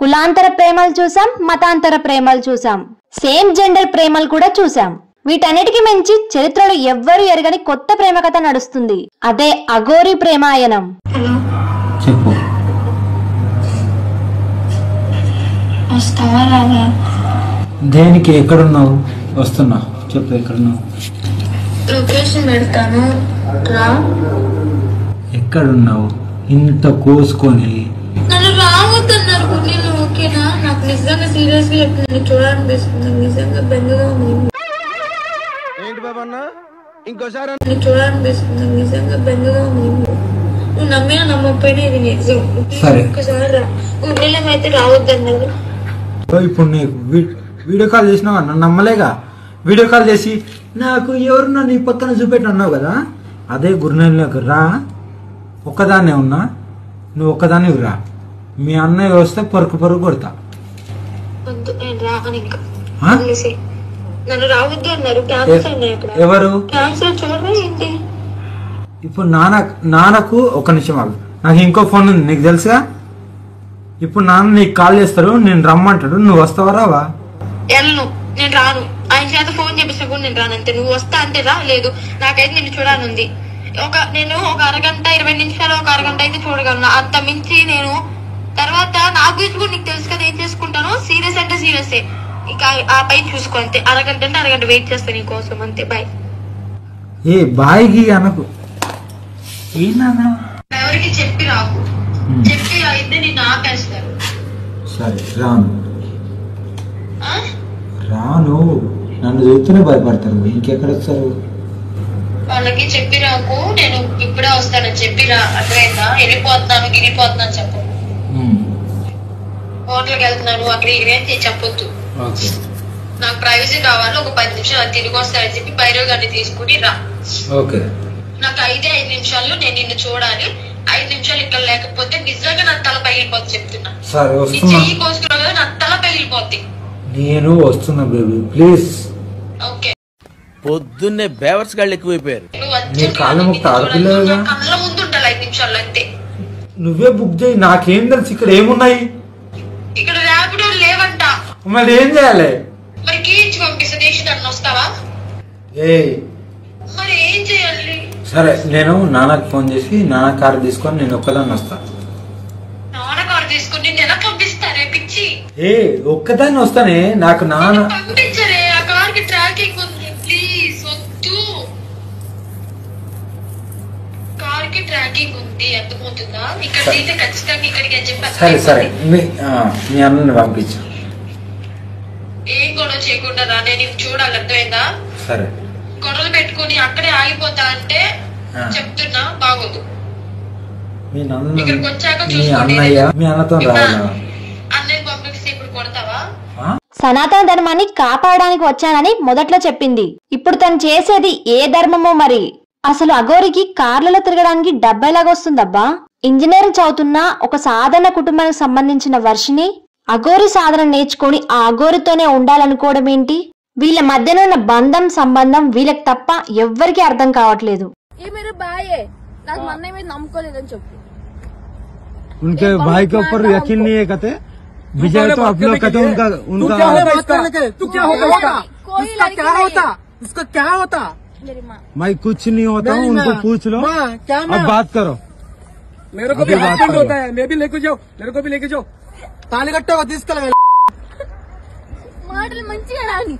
కులాంతర ప్రేమలు చూసాం, మతాంతర ప్రేమలు చూసాం, సేమ్ జెండర్ ప్రేమలు కూడా చూసాం. వీటన్నిటికీ మించి చరిత్రలో ఎవ్వరూ ఎరగని కొత్త ప్రేమ కథ నడుస్తుంది. అదే అఘోరి ప్రేమాయణం. చెప్పు. దేనికి? ఎక్కడున్నావు? వస్తున్నా. చెప్పు, ఎక్కడున్నావు? లొకేషన్ పెడతాను, రా. ఎక్కడున్నావు? ఇంత కోసుకొని నన్ను రావద్దన్నారు. నేను ఓకేనా? నాకు నిజంగా సీరియస్ గా చెప్తున్నాను, చూడాలనిపిస్తుంది. నిజంగా బెంగగా ఉంది. చూడాలనిపిస్తుంది. నిజంగా బెంగగా ఉంది. నువ్వు నమ్మినా నమ్మకపోయినా ఇది నిజం. ఒక్కసారి రా. గుండెలం అయితే రావద్దన్నారు. ఇప్పుడు నీకు వీడియో కాల్ చేసినావా? నన్ను నమ్మలేగా. వీడియో కాల్ చేసి నాకు ఎవరున్నా నీ పక్కన చూపెట్టి అన్నావు కదా, అదే గురునేలకు రా. ఒక్కదాన్నే ఉన్నా, నువ్వు ఒక్కదాన్ని రా. మీ అన్నయ్య వస్తే పరుకు పరుగు కొడతా. నన్ను రావద్దు అన్నారు. ఎవరు? చూడరా ఏంటి? ఇప్పుడు నాన్నకు ఒక నిమిషం ఆగు. నాకు ఇంకో ఫోన్ ఉంది, నీకు తెలుసుగా. ఇప్పుడు నాన్న నీకు కాల్ చేస్తారు, నేను రమ్మంటాడు. నువ్వు వస్తావా? రావా? వెళ్ళను, నేను రాను. ఆయన చేత ఫోన్ చేపిస్తా కూడా నేను రాను. అంతే. నువ్వు వస్తా అంటే రా, లేదు నాకైతే నేను చూడాలనుంది. నేను ఒక అరగంట 20 నిమిషాలు, ఒక అరగంట అయితే చూడగలను. అంత మించి నేను తర్వాత నా గురించి కూడా నీకు తెలుసు కదా ఏం చేసుకుంటాను. సీరియస్ అంటే సీరియస్, ఇక ఆ పైన చూసుకో. అంతే. అరగంట అంటే అరగంట వెయిట్ చేస్తాను నీ కోసం. అంతే. బాయ్. ఏ బాయ్కి అనకు. ఎవరికి చెప్పి రాకు. చెప్పి అయితే నేను ఆపేస్తారు. సరే రాను. రాను. నన్ను చూస్తూనే భయపడతారు. ఇంకెక్కడ వస్తారు? వాళ్ళకి చెప్పి రాకు. నేను ఇప్పుడే వస్తానని చెప్పిరా. అర్థమైందా? వెళ్ళిపోతున్నాను చెప్పు. హోటల్కి వెళ్తున్నాను, అక్కడ ఇక్కడే చెప్పొద్దు. నాకు ప్రైవసీ కావాలి. ఒక 10 నిమిషాలు తిరిగి వస్తానని చెప్పి భైరవ్ గారిని తీసుకుని రా. నాకు 5 నిమిషాల్లో నేను నిన్ను చూడాలి. 5 నిమిషాలు ఇక్కడ లేకపోతే నిజంగా నా తల పగిలిపోద్ది చెప్తున్నా. చెయ్యి కోసుకున్నావు కదా, నా తల పగిలిపోద్ది. నేను వస్తున్నా బేబీ, ప్లీజ్. ఓకే. పొద్దున్నే బేవర్స్ గాళ్ళు ఎక్కువైపోయారు. కళ్ళ ముందు ఉండాలి 5 నిమిషాల్లో. అంతే. నువ్వే బుక్ చేయి. నాకేం తెలుసు ఇక్కడ ఏమున్నాయి. ఇక్కడ ర్యాపిడో లేవంట. మరి ఏం చేయాలి? మరి కీ ఇచ్చి పంపిస్తా. దేశం వస్తావా? మరి ఏం చేయాలి? సరే, నేను నాన్నకి ఫోన్ చేసి నాన్న కారు తీసుకొని నేను ఒక్కదాన్ని వస్తా. నాన్న కారు తీసుకుని నేను ఎలా పంపిస్తారే పిచ్చి? ఒక్కదాన్ని వస్తానే. నాకు నాన్న పంపించరే. ఆ కార్ కి ట్రాకింగ్ ఉంది. ప్లీజ్ వద్దు. కార్ కి ట్రాకింగ్ ఉంది, అర్థమవుతుందా? ఇక్కడ అయితే ఖచ్చితంగా ఇక్కడికి అని చెప్పి. సరే మీ అన్నని పంపించు. ఏం గొడవ చేయకుండా రా. నేను చూడాలి. అర్థమైందా? సరే. గొడవలు పెట్టుకుని అక్కడే ఆగిపోతా అంటే చెప్తున్నా, బాగోదు. ఇక్కడికి వచ్చాక అన్నయ్య పంపిస్తే ఇప్పుడు కొడతావా? సనాతన ధర్మాన్ని కాపాడడానికి వచ్చానని మొదట్లో చెప్పింది. ఇప్పుడు తను చేసేది ఏ ధర్మమో మరి. అసలు అఘోరికి కార్లలో తిరగడానికి డబ్బెలాగొస్తుందబ్బా? ఇంజనీరింగ్ చదువుతున్న ఒక సాధారణ కుటుంబానికి సంబంధించిన వర్షిని అఘోరి సాధన నేర్చుకుని ఆ అఘోరితోనే ఉండాలనుకోవడం ఏంటి? వీళ్ళ మధ్యనున్న బంధం సంబంధం వీళ్ళకి తప్ప ఎవ్వరికి అర్థం కావట్లేదు. उनके भाई के ऊपर यकीन नहीं है कहते. विजय तो आप लोग कहते उनका तू क्या होगा? उसका क्या होता? उसका क्या होता? मैं कुछ नहीं होता हूँ. उनको पूछ लो. अब बात करो. मेरे को भी हस्बैंड होता है. मैं भी लेके जाओ. मेरे को भी लेके जाओ. ताली कट्टा తీసుకెళ్ళ. మాటలు మంచిగా రాని.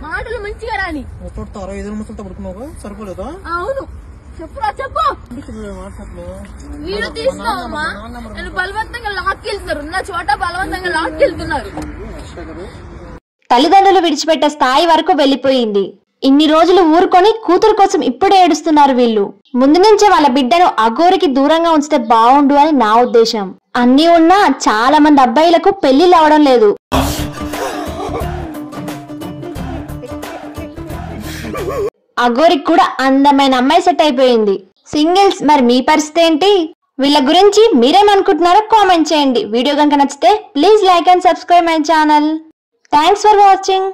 మాటలు మంచిగా రాని. తోడతారా? 5 నిమిషాలతో పడుకున్నావా? సరిపోలేదా? అవును. చెప్పురా చెప్పు. వీడు తీసుకోమా? నేను బలవంతంగా లాక్కెళ్తున్నారు. నా చోట బలవంతంగా లాక్కెళ్తున్నారు. తల్లిదండ్రులు విడిచిపెట్టే స్థాయి వరకు వెళ్లిపోయింది. ఇన్ని రోజులు ఊరుకొని కూతురు కోసం ఇప్పుడే ఏడుస్తున్నారు వీళ్ళు. ముందు నుంచే వాళ్ళ బిడ్డను అఘోరికి దూరంగా ఉంచితే బాగుండు అని నా ఉద్దేశం. అన్ని ఉన్నా చాలా మంది అబ్బాయిలకు పెళ్లిళ్ళు అవడం లేదు. అఘోరికి కూడా అందమైన అమ్మాయి సెట్ అయిపోయింది. సింగిల్స్ మరి మీ పరిస్థితి ఏంటి? వీళ్ళ గురించి మీరేమనుకుంటున్నారో కామెంట్ చేయండి. వీడియో కనుక నచ్చితే please like and subscribe my channel. Thanks for watching.